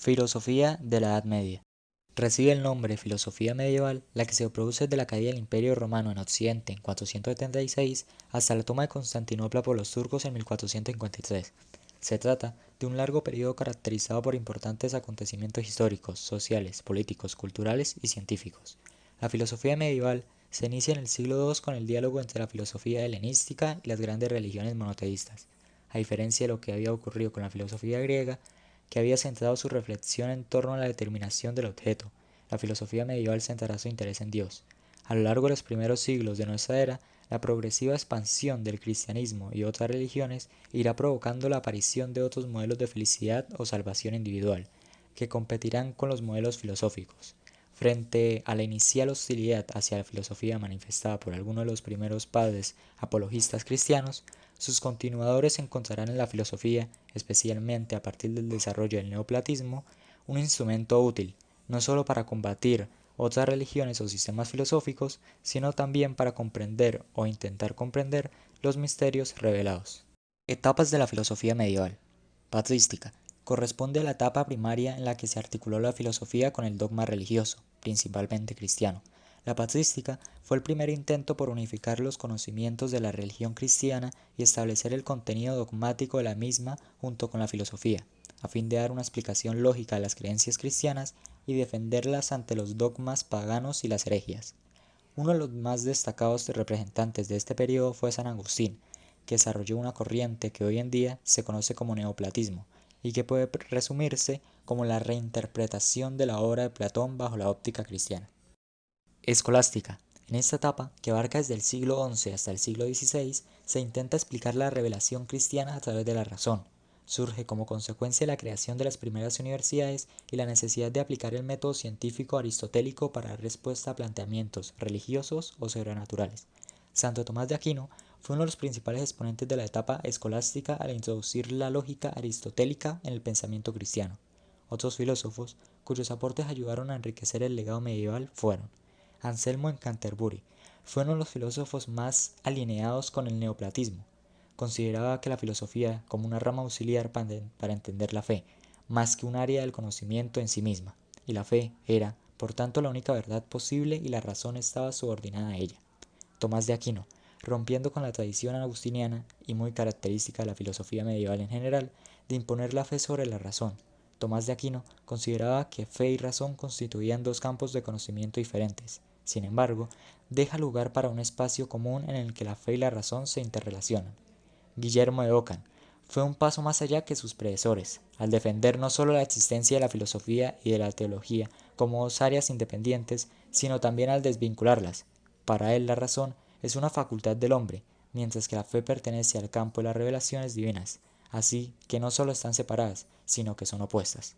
Filosofía de la Edad Media. Recibe el nombre filosofía medieval la que se produce desde la caída del Imperio Romano en Occidente en 476 hasta la toma de Constantinopla por los turcos en 1453. Se trata de un largo periodo caracterizado por importantes acontecimientos históricos, sociales, políticos, culturales y científicos. La filosofía medieval se inicia en el siglo II con el diálogo entre la filosofía helenística y las grandes religiones monoteístas. A diferencia de lo que había ocurrido con la filosofía griega, que había centrado su reflexión en torno a la determinación del objeto, la filosofía medieval centrará su interés en Dios. A lo largo de los primeros siglos de nuestra era, la progresiva expansión del cristianismo y otras religiones irá provocando la aparición de otros modelos de felicidad o salvación individual, que competirán con los modelos filosóficos. Frente a la inicial hostilidad hacia la filosofía manifestada por algunos de los primeros padres apologistas cristianos, sus continuadores encontrarán en la filosofía, especialmente a partir del desarrollo del neoplatismo, un instrumento útil, no solo para combatir otras religiones o sistemas filosóficos, sino también para comprender o intentar comprender los misterios revelados. Etapas de la filosofía medieval. Patrística. Corresponde a la etapa primaria en la que se articuló la filosofía con el dogma religioso, principalmente cristiano. La patrística fue el primer intento por unificar los conocimientos de la religión cristiana y establecer el contenido dogmático de la misma junto con la filosofía, a fin de dar una explicación lógica a las creencias cristianas y defenderlas ante los dogmas paganos y las herejías. Uno de los más destacados representantes de este periodo fue San Agustín, que desarrolló una corriente que hoy en día se conoce como neoplatismo y que puede resumirse como la reinterpretación de la obra de Platón bajo la óptica cristiana. Escolástica. En esta etapa, que abarca desde el siglo XI hasta el siglo XVI, se intenta explicar la revelación cristiana a través de la razón. Surge como consecuencia de la creación de las primeras universidades y la necesidad de aplicar el método científico aristotélico para dar respuesta a planteamientos religiosos o sobrenaturales. Santo Tomás de Aquino fue uno de los principales exponentes de la etapa escolástica al introducir la lógica aristotélica en el pensamiento cristiano. Otros filósofos, cuyos aportes ayudaron a enriquecer el legado medieval, fueron Anselmo en Canterbury. Fue uno de los filósofos más alineados con el neoplatismo. Consideraba que la filosofía como una rama auxiliar para entender la fe, más que un área del conocimiento en sí misma, y la fe era, por tanto, la única verdad posible y la razón estaba subordinada a ella. Tomás de Aquino, rompiendo con la tradición agustiniana y muy característica de la filosofía medieval en general, de imponer la fe sobre la razón. Tomás de Aquino consideraba que fe y razón constituían dos campos de conocimiento diferentes. Sin embargo, deja lugar para un espacio común en el que la fe y la razón se interrelacionan. Guillermo de Ockham fue un paso más allá que sus predecesores, al defender no solo la existencia de la filosofía y de la teología como dos áreas independientes, sino también al desvincularlas. Para él la razón es una facultad del hombre, mientras que la fe pertenece al campo de las revelaciones divinas, así que no solo están separadas, sino que son opuestas.